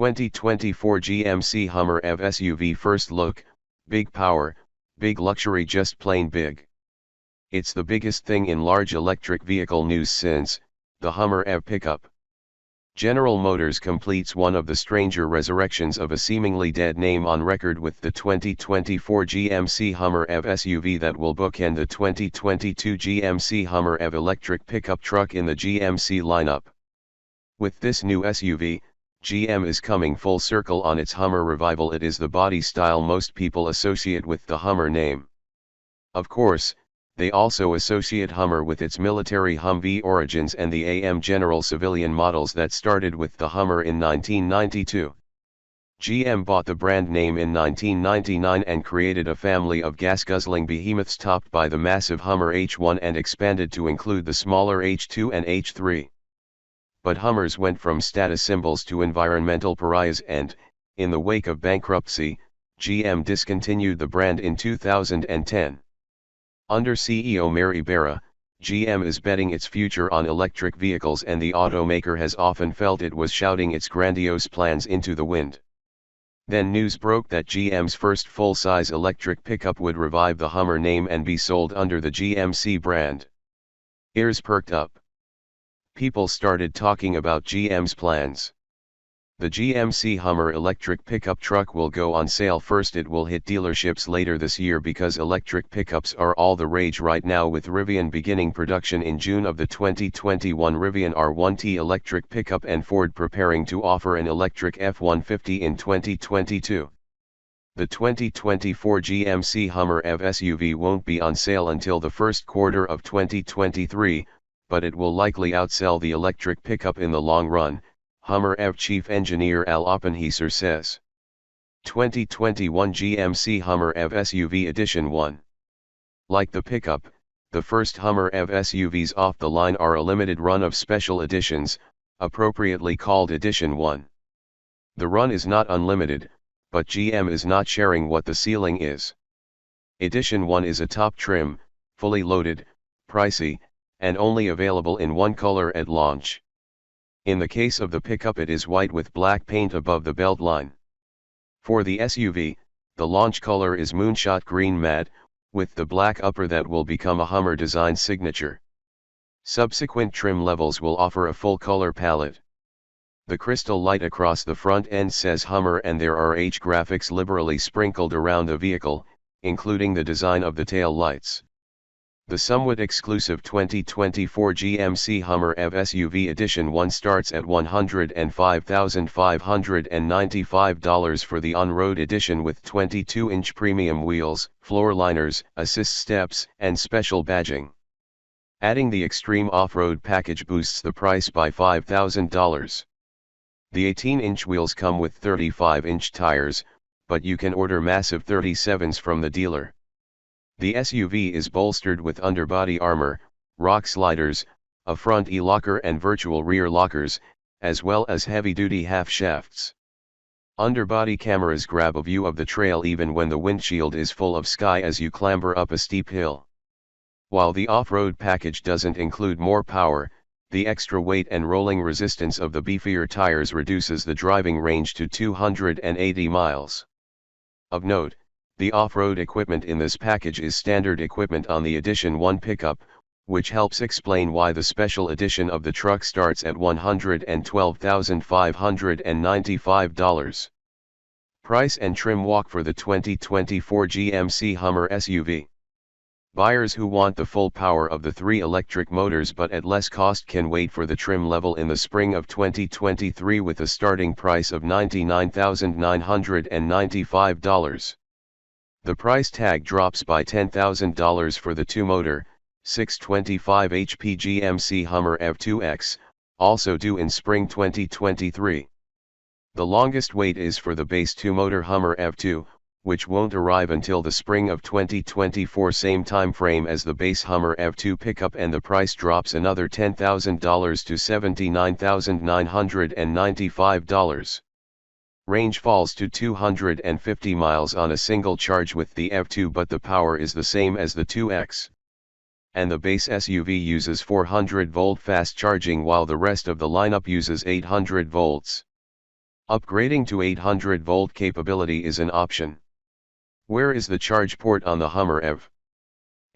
2024 GMC Hummer EV SUV first look, big power, big luxury, just plain big. It's the biggest thing in large electric vehicle news since the Hummer EV pickup. General Motors completes one of the stranger resurrections of a seemingly dead name on record with the 2024 GMC Hummer EV SUV that will bookend the 2022 GMC Hummer EV electric pickup truck in the GMC lineup. With this new SUV, GM is coming full circle on its Hummer revival. It is the body style most people associate with the Hummer name. Of course, they also associate Hummer with its military Humvee origins and the AM General civilian models that started with the Hummer in 1992. GM bought the brand name in 1999 and created a family of gas-guzzling behemoths topped by the massive Hummer H1 and expanded to include the smaller H2 and H3. But Hummers went from status symbols to environmental pariahs and, in the wake of bankruptcy, GM discontinued the brand in 2010. Under CEO Mary Barra, GM is betting its future on electric vehicles, and the automaker has often felt it was shouting its grandiose plans into the wind. Then news broke that GM's first full-size electric pickup would revive the Hummer name and be sold under the GMC brand. Ears perked up. People started talking about GM's plans. The GMC Hummer electric pickup truck will go on sale first. It will hit dealerships later this year because electric pickups are all the rage right now, with Rivian beginning production in June of the 2021 Rivian R1T electric pickup and Ford preparing to offer an electric F-150 in 2022. The 2024 GMC Hummer EV SUV won't be on sale until the first quarter of 2023, but it will likely outsell the electric pickup in the long run, Hummer EV chief engineer Al Oppenheiser says. 2021 GMC Hummer EV SUV Edition 1. Like the pickup, the first Hummer EV SUVs off the line are a limited run of special editions, appropriately called Edition 1. The run is not unlimited, but GM is not sharing what the ceiling is. Edition 1 is a top trim, fully loaded, pricey, and only available in one color at launch. In the case of the pickup, it is white with black paint above the belt line. For the SUV, the launch color is moonshot green matte, with the black upper that will become a Hummer design signature. Subsequent trim levels will offer a full color palette. The crystal light across the front end says Hummer, and there are H graphics liberally sprinkled around the vehicle, including the design of the tail lights. The somewhat exclusive 2024 GMC Hummer EV SUV Edition 1 starts at $105,595 for the on-road edition, with 22-inch premium wheels, floor liners, assist steps, and special badging. Adding the extreme off-road package boosts the price by $5,000. The 18-inch wheels come with 35-inch tires, but you can order massive 37s from the dealer. The SUV is bolstered with underbody armor, rock sliders, a front e-locker and virtual rear lockers, as well as heavy-duty half-shafts. Underbody cameras grab a view of the trail even when the windshield is full of sky as you clamber up a steep hill. While the off-road package doesn't include more power, the extra weight and rolling resistance of the beefier tires reduces the driving range to 280 miles. Of note, the off-road equipment in this package is standard equipment on the Edition 1 pickup, which helps explain why the special edition of the truck starts at $112,595. Price and trim walk for the 2024 GMC Hummer SUV. Buyers who want the full power of the 3 electric motors but at less cost can wait for the trim level in the spring of 2023 with a starting price of $99,995. The price tag drops by $10,000 for the 2-motor, 625 HP GMC Hummer EV3x, also due in spring 2023. The longest wait is for the base 2-motor Hummer EV2, which won't arrive until the spring of 2024, same time frame as the base Hummer EV2 pickup, and the price drops another $10,000 to $79,995. Range falls to 250 miles on a single charge with the EV2, but the power is the same as the 2X. And the base SUV uses 400-volt fast charging while the rest of the lineup uses 800 volts. Upgrading to 800-volt capability is an option. Where is the charge port on the Hummer EV?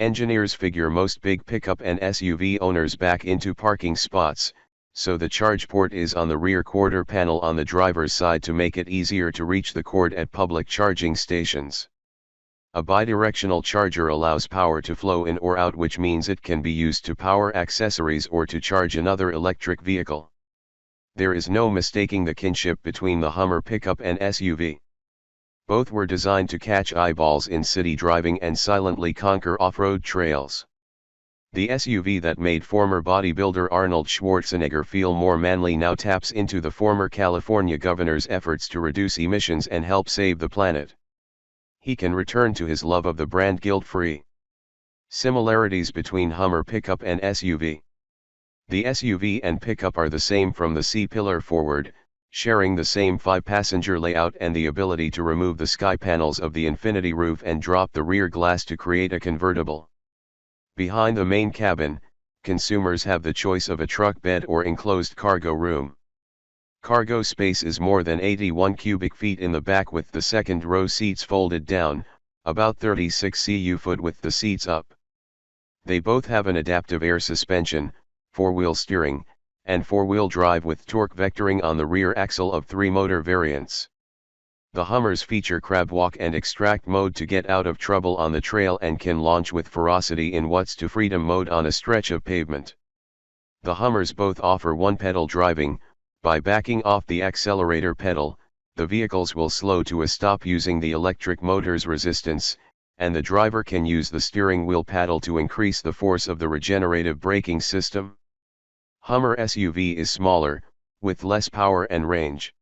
Engineers figure most big pickup and SUV owners back into parking spots, so the charge port is on the rear quarter panel on the driver's side to make it easier to reach the cord at public charging stations. A bidirectional charger allows power to flow in or out, which means it can be used to power accessories or to charge another electric vehicle. There is no mistaking the kinship between the Hummer pickup and SUV. Both were designed to catch eyeballs in city driving and silently conquer off-road trails. The SUV that made former bodybuilder Arnold Schwarzenegger feel more manly now taps into the former California governor's efforts to reduce emissions and help save the planet. He can return to his love of the brand guilt-free. Similarities between Hummer pickup and SUV. The SUV and pickup are the same from the C-pillar forward, sharing the same 5-passenger layout and the ability to remove the sky panels of the infinity roof and drop the rear glass to create a convertible. Behind the main cabin, consumers have the choice of a truck bed or enclosed cargo room. Cargo space is more than 81 cubic feet in the back, with the second row seats folded down, about 36 cu-foot with the seats up. They both have an adaptive air suspension, 4-wheel steering, and 4-wheel drive with torque vectoring on the rear axle of 3 motor variants. The Hummers feature crab walk and extract mode to get out of trouble on the trail and can launch with ferocity in what's to freedom mode on a stretch of pavement. The Hummers both offer one-pedal driving. By backing off the accelerator pedal, the vehicles will slow to a stop using the electric motor's resistance, and the driver can use the steering wheel paddle to increase the force of the regenerative braking system. Hummer SUV is smaller, with less power and range.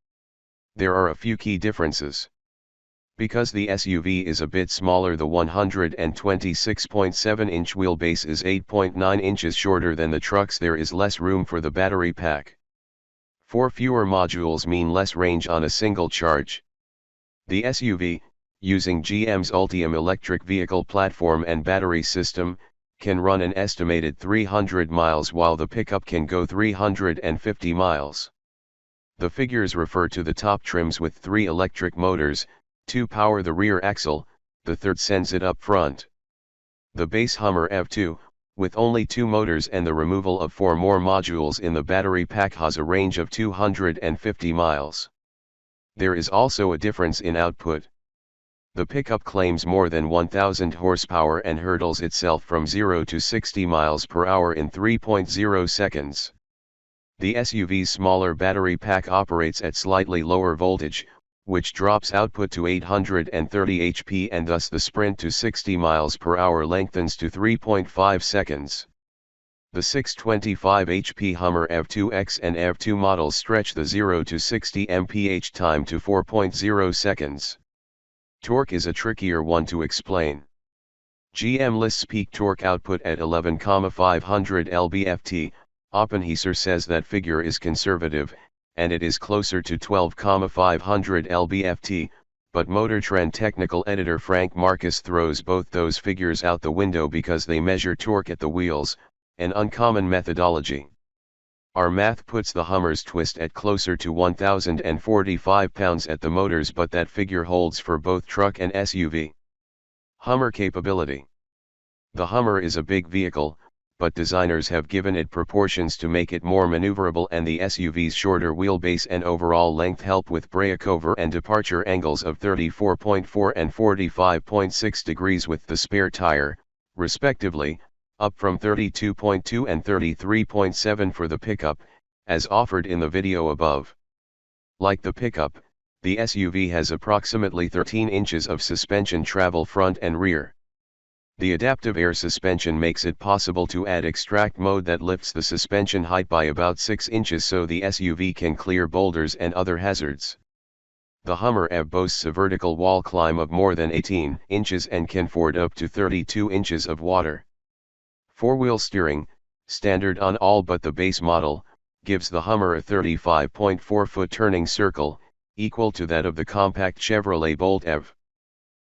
There are a few key differences. Because the SUV is a bit smaller, the 126.7-inch wheelbase is 8.9 inches shorter than the truck's. There is less room for the battery pack. 4 fewer modules mean less range on a single charge. The SUV, using GM's Ultium electric vehicle platform and battery system, can run an estimated 300 miles while the pickup can go 350 miles. The figures refer to the top trims with 3 electric motors, 2 power the rear axle, the third sends it up front. The base Hummer EV2, with only 2 motors and the removal of 4 more modules in the battery pack, has a range of 250 miles. There is also a difference in output. The pickup claims more than 1,000 horsepower and hurdles itself from 0 to 60 miles per hour in 3.0 seconds. The SUV's smaller battery pack operates at slightly lower voltage, which drops output to 830 HP, and thus the sprint to 60 miles per hour lengthens to 3.5 seconds. The 625 HP Hummer EV3x and EV2 models stretch the 0 to 60 mph time to 4.0 seconds. Torque is a trickier one to explain. GM lists peak torque output at 11,500 lb-ft. Oppenheiser says that figure is conservative, and it is closer to 12,500 lb-ft, but Motor Trend technical editor Frank Marcus throws both those figures out the window because they measure torque at the wheels, an uncommon methodology. Our math puts the Hummer's twist at closer to 1,045 pounds at the motors, but that figure holds for both truck and SUV. Hummer capability. The Hummer is a big vehicle, but designers have given it proportions to make it more maneuverable, and the SUV's shorter wheelbase and overall length help with breakover and departure angles of 34.4 and 45.6 degrees with the spare tire, respectively, up from 32.2 and 33.7 for the pickup, as offered in the video above. Like the pickup, the SUV has approximately 13 inches of suspension travel front and rear. The adaptive air suspension makes it possible to add extract mode that lifts the suspension height by about 6 inches so the SUV can clear boulders and other hazards. The Hummer EV boasts a vertical wall climb of more than 18 inches and can ford up to 32 inches of water. 4-wheel steering, standard on all but the base model, gives the Hummer a 35.4-foot turning circle, equal to that of the compact Chevrolet Bolt EV.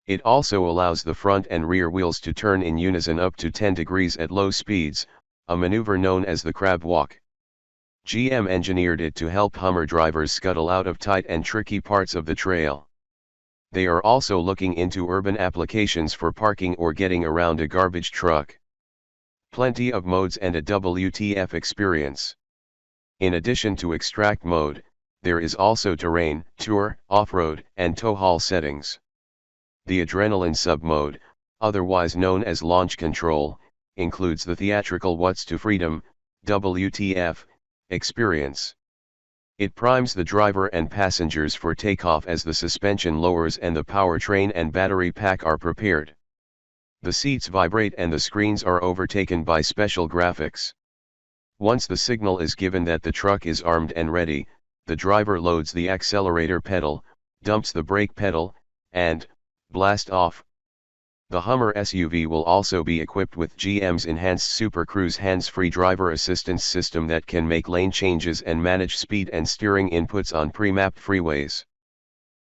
It also allows the front and rear wheels to turn in unison up to 10 degrees at low speeds, a maneuver known as the crab walk. GM engineered it to help Hummer drivers scuttle out of tight and tricky parts of the trail. They are also looking into urban applications for parking or getting around a garbage truck. Plenty of modes and a WTF experience. In addition to extract mode, there is also terrain, tour, off-road, and tow haul settings. The adrenaline sub-mode, otherwise known as launch control, includes the theatrical What's to Freedom, WTF, experience. It primes the driver and passengers for takeoff as the suspension lowers and the powertrain and battery pack are prepared. The seats vibrate and the screens are overtaken by special graphics. Once the signal is given that the truck is armed and ready, the driver loads the accelerator pedal, dumps the brake pedal, and blast off. The Hummer SUV will also be equipped with GM's enhanced Super Cruise hands-free driver assistance system that can make lane changes and manage speed and steering inputs on pre-mapped freeways.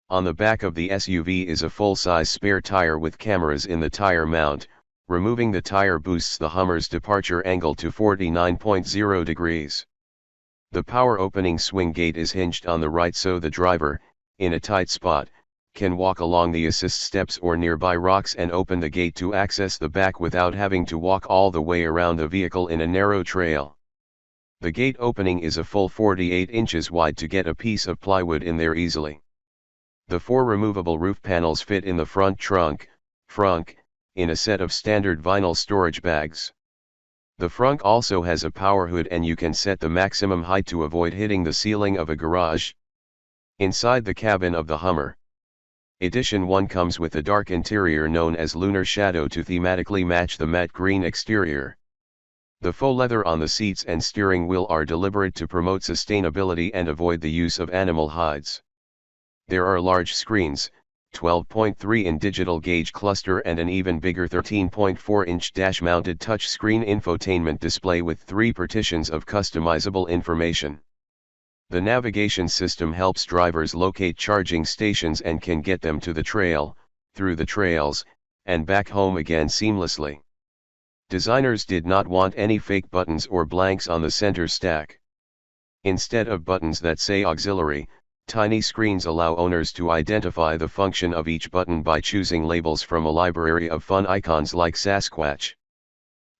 On the back of the SUV is a full-size spare tire with cameras in the tire mount. Removing the tire boosts the Hummer's departure angle to 49.0 degrees. The power opening swing gate is hinged on the right so the driver, in a tight spot, can walk along the assist steps or nearby rocks and open the gate to access the back without having to walk all the way around the vehicle in a narrow trail. The gate opening is a full 48 inches wide to get a piece of plywood in there easily. The 4 removable roof panels fit in the front trunk, in a set of standard vinyl storage bags. The frunk also has a power hood and you can set the maximum height to avoid hitting the ceiling of a garage. Inside the cabin of the Hummer Edition 1 comes with a dark interior known as Lunar Shadow to thematically match the matte green exterior. The faux leather on the seats and steering wheel are deliberate to promote sustainability and avoid the use of animal hides. There are large screens, 12.3-in digital gauge cluster and an even bigger 13.4-inch dash-mounted touchscreen infotainment display with 3 partitions of customizable information. The navigation system helps drivers locate charging stations and can get them to the trail, through the trails, and back home again seamlessly. Designers did not want any fake buttons or blanks on the center stack. Instead of buttons that say auxiliary, tiny screens allow owners to identify the function of each button by choosing labels from a library of fun icons like Sasquatch.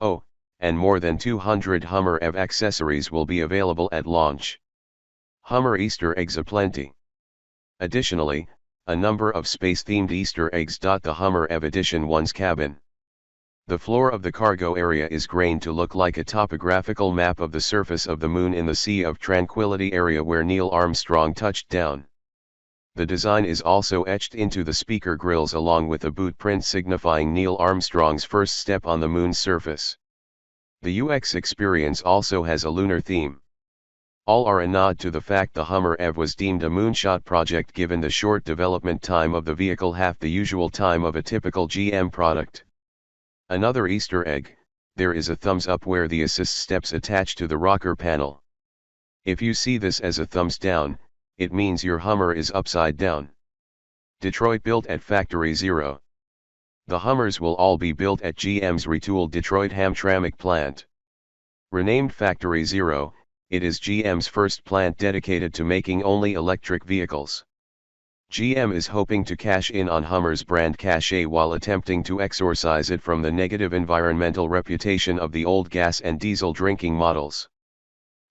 Oh, and more than 200 Hummer EV accessories will be available at launch. Hummer Easter eggs aplenty. Additionally, a number of space-themed Easter eggs dot the Hummer EV Edition 1's cabin. The floor of the cargo area is grained to look like a topographical map of the surface of the Moon in the Sea of Tranquility area where Neil Armstrong touched down. The design is also etched into the speaker grills along with a boot print signifying Neil Armstrong's first step on the Moon's surface. The UX experience also has a lunar theme. All are a nod to the fact the Hummer EV was deemed a moonshot project given the short development time of the vehicle, half the usual time of a typical GM product. Another Easter egg, there is a thumbs up where the assist steps attach to the rocker panel. If you see this as a thumbs down, it means your Hummer is upside down. Detroit built at Factory Zero. The Hummers will all be built at GM's retooled Detroit Hamtramck plant. Renamed Factory Zero, it is GM's first plant dedicated to making only electric vehicles. GM is hoping to cash in on Hummer's brand cachet while attempting to exorcise it from the negative environmental reputation of the old gas and diesel drinking models.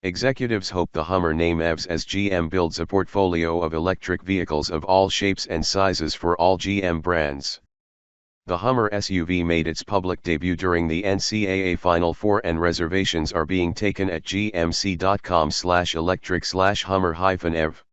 Executives hope the Hummer name eves as GM builds a portfolio of electric vehicles of all shapes and sizes for all GM brands. The Hummer SUV made its public debut during the NCAA Final Four and reservations are being taken at gmc.com/electric/Hummer-EV.